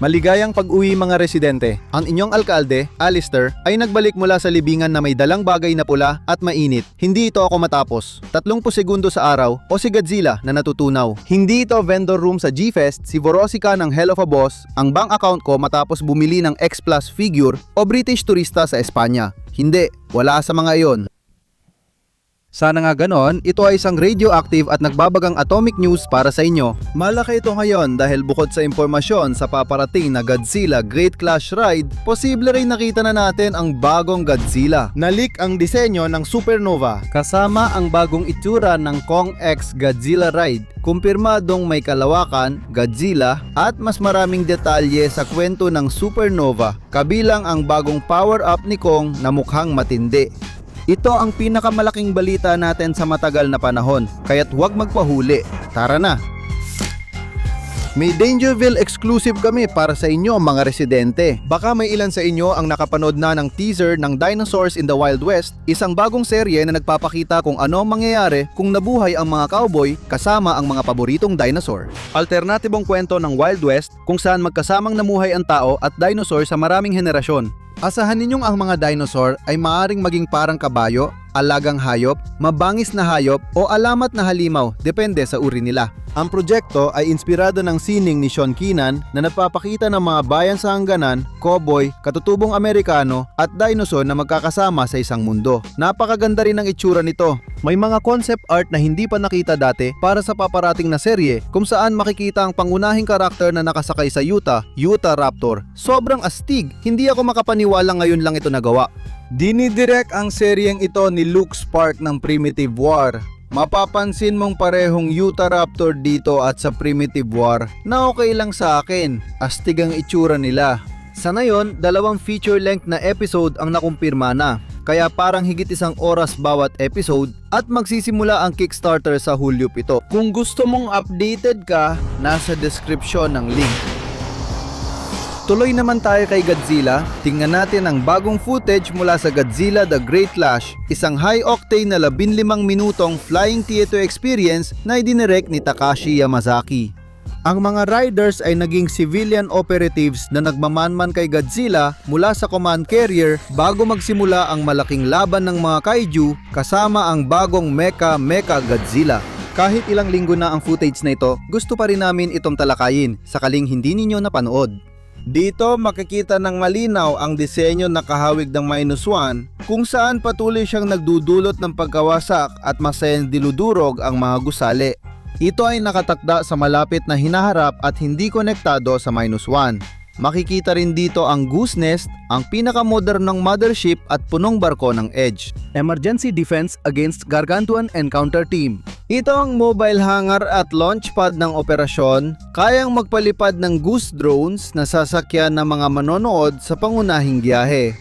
Maligayang pag-uwi mga residente. Ang inyong alkalde, Alistair, ay nagbalik mula sa libingan na may dalang bagay na pula at mainit. Hindi ito ako matapos. 30 segundo sa araw o si Godzilla na natutunaw. Hindi ito vendor room sa G-Fest, si Vorosica ng Hell of a Boss, ang bank account ko matapos bumili ng X Plus figure o British turista sa Espanya. Hindi, wala sa mga iyon. Sana nga ganon, ito ay isang radioactive at nagbabagang atomic news para sa inyo. Malaki ito ngayon dahil bukod sa impormasyon sa paparating na Godzilla Great Clash Ride, posible rin nakita na natin ang bagong Godzilla. Nalik ang disenyo ng Supernova, kasama ang bagong itsura ng Kong X Godzilla Ride. Kumpirmadong may kalawakan, Godzilla, at mas maraming detalye sa kwento ng Supernova, kabilang ang bagong power-up ni Kong na mukhang matindi. Ito ang pinakamalaking balita natin sa matagal na panahon, kaya't huwag magpahuli. Tara na! May Dangerville exclusive kami para sa inyo mga residente. Baka may ilan sa inyo ang nakapanood na ng teaser ng Dinosaurs in the Wild West, isang bagong serye na nagpapakita kung ano ang mangyayari kung nabuhay ang mga cowboy kasama ang mga paboritong dinosaur. Alternatibong kwento ng Wild West kung saan magkasamang namuhay ang tao at dinosaur sa maraming henerasyon. Asahan ninyong ang mga dinosaur ay maaaring maging parang kabayo, alagang hayop, mabangis na hayop o alamat na halimaw, depende sa uri nila. Ang proyekto ay inspirado ng sining ni Sean Keenan na nagpapakita ng mga bayan sa hangganan, cowboy, katutubong Amerikano at dinosaur na magkakasama sa isang mundo. Napakaganda rin ang itsura nito. May mga concept art na hindi pa nakita dati para sa paparating na serye kung saan makikita ang pangunahing karakter na nakasakay sa Utah Raptor. Sobrang astig, hindi ako makapaniwala ngayon lang ito nagawa. Dinidirect ang seryeng ito ni Luke Spark ng Primitive War. Mapapansin mong parehong Utah Raptor dito at sa Primitive War na okay lang sa akin, astig ang itsura nila. Sa ngayon, 2 feature-length na episode ang nakumpirma na, kaya parang higit 1 oras bawat episode at magsisimula ang Kickstarter sa Hulyo 7. Kung gusto mong updated ka, nasa description ng link. Tuloy naman tayo kay Godzilla, tingnan natin ang bagong footage mula sa Godzilla The Great Clash, isang high-octane na 15 minutong flying theater experience na idinirect ni Takashi Yamazaki. Ang mga riders ay naging civilian operatives na nagmamanman kay Godzilla mula sa command carrier bago magsimula ang malaking laban ng mga kaiju kasama ang bagong Mecha Godzilla. Kahit ilang linggo na ang footage na ito, gusto pa rin namin itong talakayin sakaling hindi ninyo napanood. Dito makikita ng malinaw ang disenyo na kahawig ng -1 kung saan patuloy siyang nagdudulot ng pagkawasak at masayang diludurog ang mga gusali. Ito ay nakatakda sa malapit na hinaharap at hindi konektado sa -1. Makikita rin dito ang Goose Nest, ang pinakamodernong mothership at punong barko ng Edge. Emergency Defense Against Gargantuan Encounter Team. Ito ang mobile hangar at launchpad ng operasyon, kayang magpalipad ng Goose drones na sasakyan ng mga manonood sa pangunahing biyahe.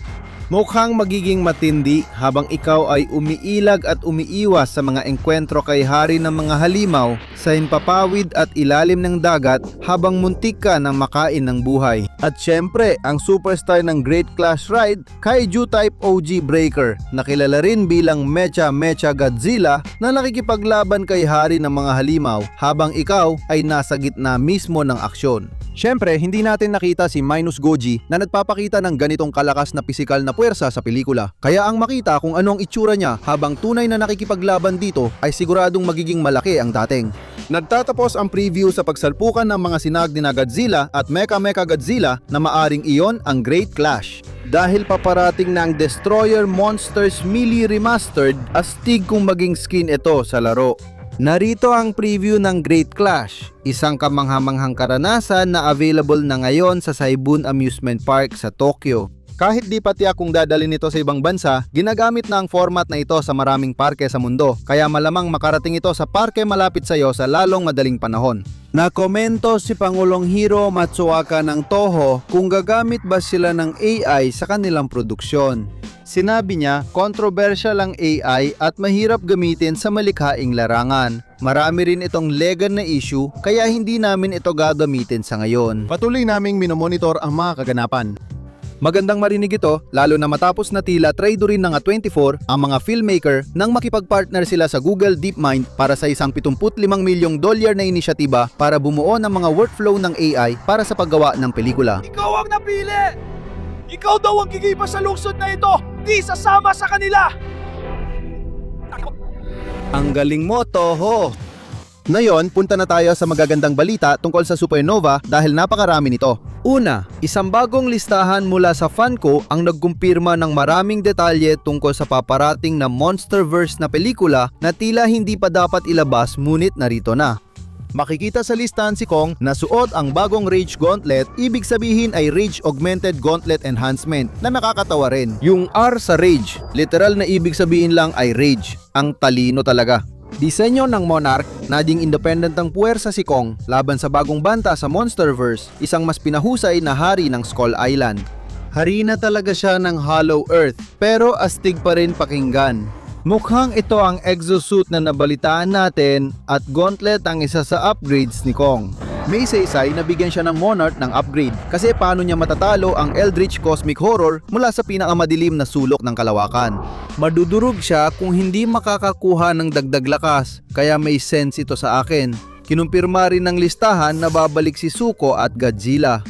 Mukhang magiging matindi habang ikaw ay umiilag at umiiwas sa mga engkwentro kay hari ng mga halimaw sa himpapawid at ilalim ng dagat habang muntik ka ng makain ng buhay. At syempre, ang superstar ng Great Clash Ride, Kaiju Type OG Breaker, na kilala rin bilang Mecha Godzilla na nakikipaglaban kay hari ng mga halimaw habang ikaw ay nasa gitna mismo ng aksyon. Syempre, hindi natin nakita si Minus Goji na nagpapakita ng ganitong kalakas na pisikal na puwersa sa pelikula. Kaya ang makita kung ano ang itsura niya habang tunay na nakikipaglaban dito ay siguradong magiging malaki ang dating. Nagtatapos ang preview sa pagsalpukan ng mga sinagdi na Godzilla at Mecha Godzilla na maaring iyon ang Great Clash. Dahil paparating na ang Destroyer Monsters Melee Remastered, astig kung maging skin ito sa laro. Narito ang preview ng Great Clash, isang kamanghamanghang karanasan na available na ngayon sa Saibun Amusement Park sa Tokyo. Kahit di pa tiyak kung dadalhin ito sa ibang bansa, ginagamit na ang format na ito sa maraming parke sa mundo, kaya malamang makarating ito sa parke malapit sa iyo sa lalong madaling panahon. Nakomento si Pangulong Hiro Matsuoka ng Toho kung gagamit ba sila ng AI sa kanilang produksyon. Sinabi niya, controversial ang AI at mahirap gamitin sa malikhaing larangan. Marami rin itong legal na issue kaya hindi namin ito gagamitin sa ngayon. Patuloy naming minomonitor ang mga kaganapan. Magandang marinig ito, lalo na matapos na tila traidorin ng A24 ang mga filmmaker nang makipag-partner sila sa Google DeepMind para sa isang $75 milyong na inisyatiba para bumuo ng mga workflow ng AI para sa paggawa ng pelikula. Ikaw ang napili! Ikaw daw ang gigiba sa lungsod na ito! Di sasama sa kanila! Ang galing mo, Toho! Ngayon, punta na tayo sa magagandang balita tungkol sa Supernova dahil napakarami nito. Una, isang bagong listahan mula sa Funko ang nagkumpirma ng maraming detalye tungkol sa paparating na Monsterverse na pelikula na tila hindi pa dapat ilabas ngunit narito na. Makikita sa listahan si Kong na suot ang bagong Rage Gauntlet, ibig sabihin ay Rage Augmented Gauntlet Enhancement na nakakatawa rin. Yung R sa Rage, literal na ibig sabihin lang ay Rage. Ang talino talaga. Disenyo ng Monarch, naging independent ang puwersa si Kong laban sa bagong banta sa Monsterverse, isang mas pinahusay na hari ng Skull Island. Hari na talaga siya ng Hollow Earth, pero astig pa rin pakinggan. Mukhang ito ang exosuit na nabalitaan natin at Gauntlet ang isa sa upgrades ni Kong. May saysay na bigyan siya ng Monarch ng upgrade kasi paano niya matatalo ang Eldritch Cosmic Horror mula sa pinakamadilim na sulok ng kalawakan. Madudurog siya kung hindi makakakuha ng dagdag lakas, kaya may sense ito sa akin. Kinumpirma rin ng listahan na babalik si Zuko at Godzilla.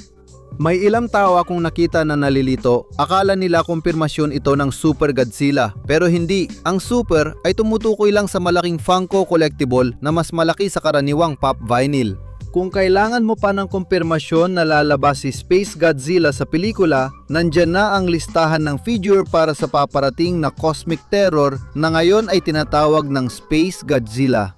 May ilang tao akong nakita na nalilito, akala nila kumpirmasyon ito ng Super Godzilla, pero hindi. Ang Super ay tumutukoy lang sa malaking Funko collectible na mas malaki sa karaniwang pop vinyl. Kung kailangan mo pa ng kumpirmasyon na lalabas si Space Godzilla sa pelikula, nandyan na ang listahan ng figure para sa paparating na Cosmic Terror na ngayon ay tinatawag ng Space Godzilla.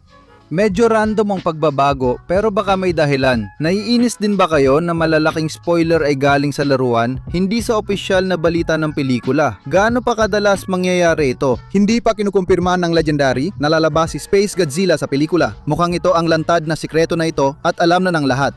Medyo random ang pagbabago pero baka may dahilan. Naiinis din ba kayo na malalaking spoiler ay galing sa laruan, hindi sa opisyal na balita ng pelikula? Gaano pa kadalas mangyayari ito? Hindi pa kinukumpirma ng Legendary na lalabas si Space Godzilla sa pelikula. Mukhang ito ang lantad na sikreto na ito at alam na ng lahat.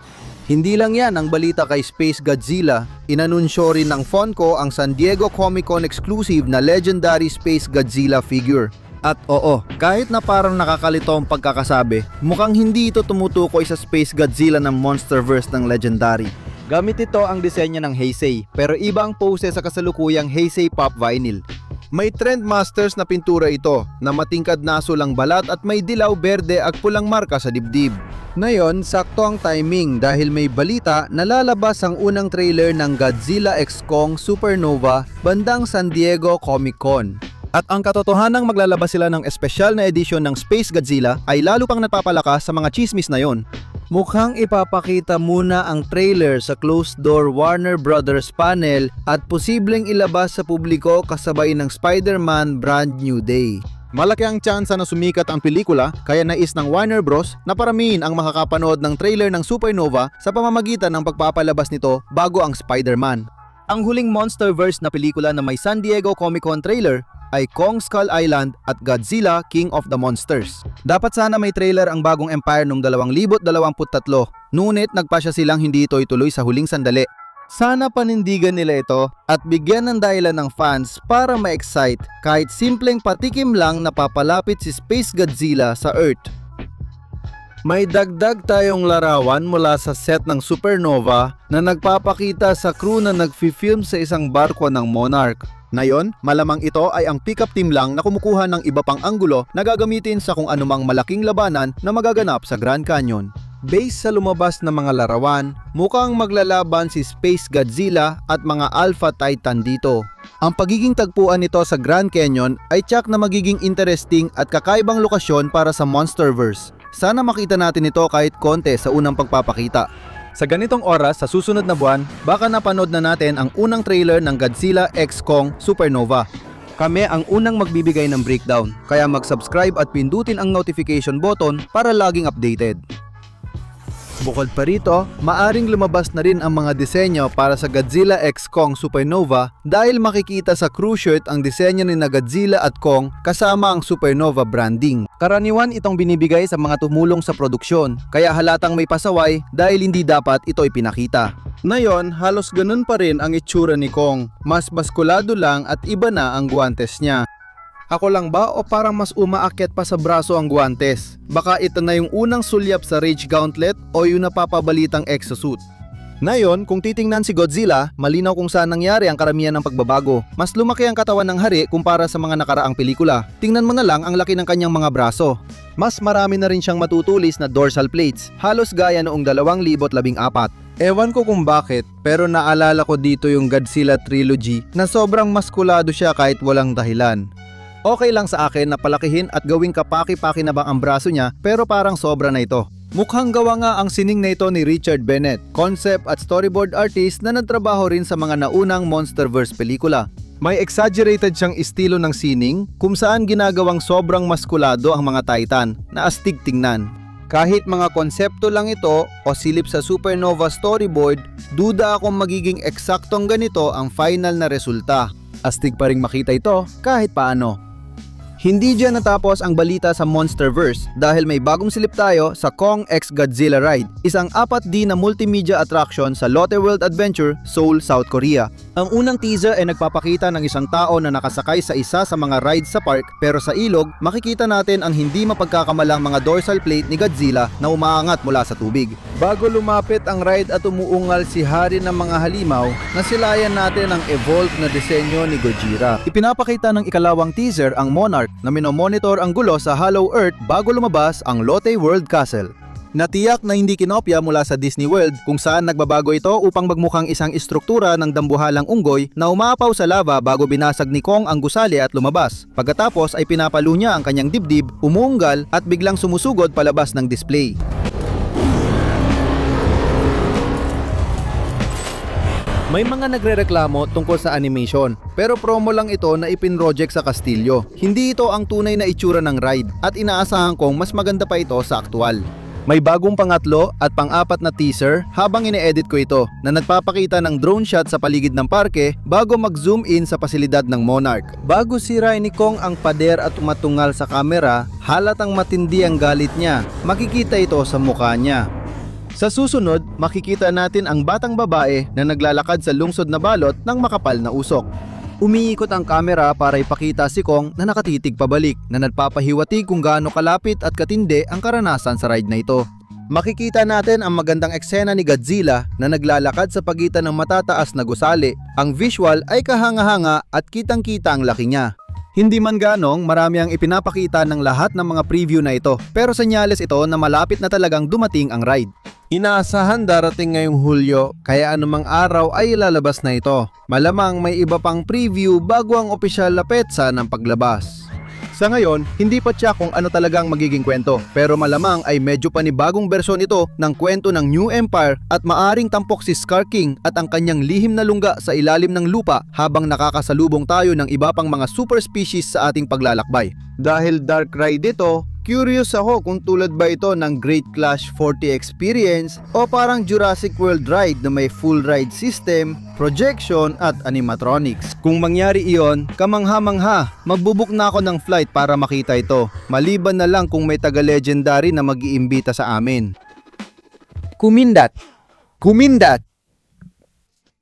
Hindi lang yan ang balita kay Space Godzilla, inanunsyo rin ng Funko ang San Diego Comic-Con exclusive na Legendary Space Godzilla figure. At oo, kahit na parang nakakalito ang pagkakasabi, mukhang hindi ito tumutukoy sa Space Godzilla ng Monsterverse ng Legendary. Gamit ito ang disenyo ng Heisei, pero iba ang pose sa kasalukuyang Heisei Pop Vinyl. May Trendmasters na pintura ito, na matingkad na asul ang balat at may dilaw, berde at pulang marka sa dibdib. Ngayon, sakto ang timing dahil may balita na lalabas ang unang trailer ng Godzilla x Kong Supernova bandang San Diego Comic-Con. At ang katotohanang maglalabas sila ng espesyal na edisyon ng Space Godzilla ay lalo pang nagpapalakas sa mga chismis na yon. Mukhang ipapakita muna ang trailer sa closed-door Warner Brothers panel at posibleng ilabas sa publiko kasabay ng Spider-Man Brand New Day. Malaki ang tsansa na sumikat ang pelikula kaya nais ng Warner Bros. Na paramihin ang makakapanood ng trailer ng Supernova sa pamamagitan ng pagpapalabas nito bago ang Spider-Man. Ang huling Monsterverse na pelikula na may San Diego Comic-Con trailer ay Kong Skull Island at Godzilla King of the Monsters. Dapat sana may trailer ang bagong Empire noong 2023, ngunit nagpasya silang hindi ito ituloy sa huling sandali. Sana panindigan nila ito at bigyan ng dahilan ng fans para ma-excite kahit simpleng patikim lang na papalapit si Space Godzilla sa Earth. May dagdag tayong larawan mula sa set ng Supernova na nagpapakita sa crew na nagfi-film sa isang barko ng Monarch. Ngayon, malamang ito ay ang pick-up team lang na kumukuha ng iba pang anggulo na gagamitin sa kung anumang malaking labanan na magaganap sa Grand Canyon. Based sa lumabas na mga larawan, mukhang maglalaban si Space Godzilla at mga Alpha Titan dito. Ang pagiging tagpuan nito sa Grand Canyon ay tiyak na magiging interesting at kakaibang lokasyon para sa Monsterverse. Sana makita natin ito kahit konti sa unang pagpapakita. Sa ganitong oras, sa susunod na buwan, baka napanood na natin ang unang trailer ng Godzilla x Kong Supernova. Kami ang unang magbibigay ng breakdown, kaya mag-subscribe at pindutin ang notification button para laging updated. Bukod pa rito, maaring lumabas na rin ang mga disenyo para sa Godzilla x Kong Supernova dahil makikita sa crew shirt ang disenyo ni na Godzilla at Kong kasama ang Supernova branding. Karaniwan itong binibigay sa mga tumulong sa produksyon, kaya halatang may pasaway dahil hindi dapat ito ipinakita. Ngayon, halos ganun pa rin ang itsura ni Kong, mas baskulado lang at iba na ang guwantes niya. Ako lang ba o parang mas umaakyat pa sa braso ang guwantes? Baka ito na yung unang sulyap sa Rage Gauntlet o yung napapabalitang exosuit. Ngayon, kung titingnan si Godzilla, malinaw kung saan nangyari ang karamihan ng pagbabago. Mas lumaki ang katawan ng hari kumpara sa mga nakaraang pelikula. Tingnan mo na lang ang laki ng kanyang mga braso. Mas marami na rin siyang matutulis na dorsal plates, halos gaya noong 2014. Ewan ko kung bakit, pero naalala ko dito yung Godzilla Trilogy na sobrang maskulado siya kahit walang dahilan. Okay lang sa akin na palakihin at gawing kapaki-paki na bang ang braso niya, pero parang sobra na ito. Mukhang gawa nga ang sining na ito ni Richard Bennett, concept at storyboard artist na nagtrabaho rin sa mga naunang Monsterverse pelikula. May exaggerated siyang estilo ng sining kung saan ginagawang sobrang maskulado ang mga Titan na astig tingnan. Kahit mga konsepto lang ito o silip sa Supernova storyboard, duda akong magiging eksaktong ganito ang final na resulta. Astig pa ring makita ito kahit paano. Hindi dyan natapos ang balita sa Monsterverse dahil may bagong silip tayo sa Kong X Godzilla Ride, isang 4D na multimedia attraction sa Lotte World Adventure, Seoul, South Korea. Ang unang teaser ay nagpapakita ng isang tao na nakasakay sa isa sa mga rides sa park, pero sa ilog makikita natin ang hindi mapagkakamalang mga dorsal plate ni Godzilla na umaangat mula sa tubig. Bago lumapit ang ride at umuungal si hari ng mga halimaw, nasilayan natin ang evolved na disenyo ni Gojira. Ipinapakita ng ikalawang teaser ang Monarch na minomonitor ang gulo sa Hollow Earth bago lumabas ang Lotte World Castle. Natiyak na hindi kinopya mula sa Disney World kung saan nagbabago ito upang magmukhang isang istruktura ng dambuhalang unggoy na umapaw sa lava bago binasag ni Kong ang gusali at lumabas. Pagkatapos ay pinapalo niya ang kanyang dibdib, umuunggal at biglang sumusugod palabas ng display. May mga nagrereklamo tungkol sa animation, pero promo lang ito na ipinroject sa kastilyo. Hindi ito ang tunay na itsura ng ride at inaasahan kong mas maganda pa ito sa aktual. May bagong pangatlo at pang-apat na teaser habang ine-edit ko ito na nagpapakita ng drone shot sa paligid ng parke bago mag-zoom in sa pasilidad ng Monarch. Bago sirain ni Kong ang pader at umatungal sa kamera, halatang matindi ang galit niya. Makikita ito sa mukha niya. Sa susunod, makikita natin ang batang babae na naglalakad sa lungsod na balot ng makapal na usok. Umiikot ang kamera para ipakita si Kong na nakatitig pabalik na nagpapahiwatig kung gaano kalapit at katindi ang karanasan sa ride na ito. Makikita natin ang magandang eksena ni Godzilla na naglalakad sa pagitan ng matataas na gusali. Ang visual ay kahanga-hanga at kitang-kita ang laki niya. Hindi man ganong marami ang ipinapakita ng lahat ng mga preview na ito, pero senyales ito na malapit na talagang dumating ang ride. Inaasahan darating ngayong Hulyo, kaya anumang araw ay ilalabas na ito. Malamang may iba pang preview bago ang opisyal na petsa ng paglabas. Sa ngayon, hindi pa tiyak kung ano talagang magiging kwento, pero malamang ay medyo panibagong bersyon ito ng kwento ng New Empire at maaring tampok si Scar King at ang kanyang lihim na lungga sa ilalim ng lupa habang nakakasalubong tayo ng iba pang mga super species sa ating paglalakbay. Dahil dark ride ito, curious ako kung tulad ba ito ng Great Clash 40 experience o parang Jurassic World ride na may full ride system, projection at animatronics. Kung mangyari iyon, kamangha-mangha, magbubook na ako ng flight para makita ito. Maliban na lang kung may taga-legendary na mag-iimbita sa amin. Kumindat!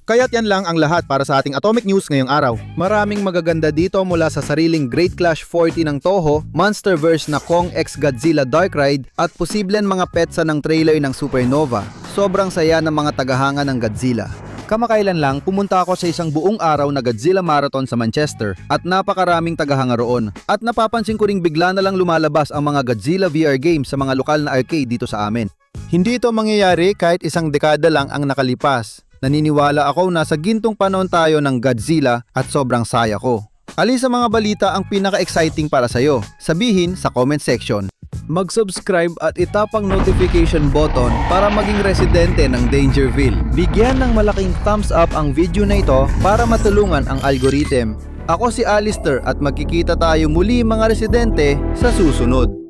Kaya't yan lang ang lahat para sa ating Atomic News ngayong araw. Maraming magaganda dito mula sa sariling Great Clash 40 ng Toho, Monsterverse na Kong X Godzilla Dark Ride at posibleng mga petsa ng trailer ng Supernova. Sobrang saya ng mga tagahanga ng Godzilla. Kamakailan lang pumunta ako sa isang buong araw na Godzilla Marathon sa Manchester at napakaraming tagahanga roon. At napapansin ko ring bigla na lang lumalabas ang mga Godzilla VR games sa mga lokal na arcade dito sa amin. Hindi ito mangyayari kahit isang dekada lang ang nakalipas. Naniniwala ako na sa gintong panahon tayo ng Godzilla at sobrang saya ko. Alin sa mga balita ang pinaka-exciting para sa'yo? Sabihin sa comment section. Mag-subscribe at itap ang notification button para maging residente ng Dangerville. Bigyan ng malaking thumbs up ang video na ito para matulungan ang algorithm. Ako si Alistair at magkikita tayo muli mga residente sa susunod.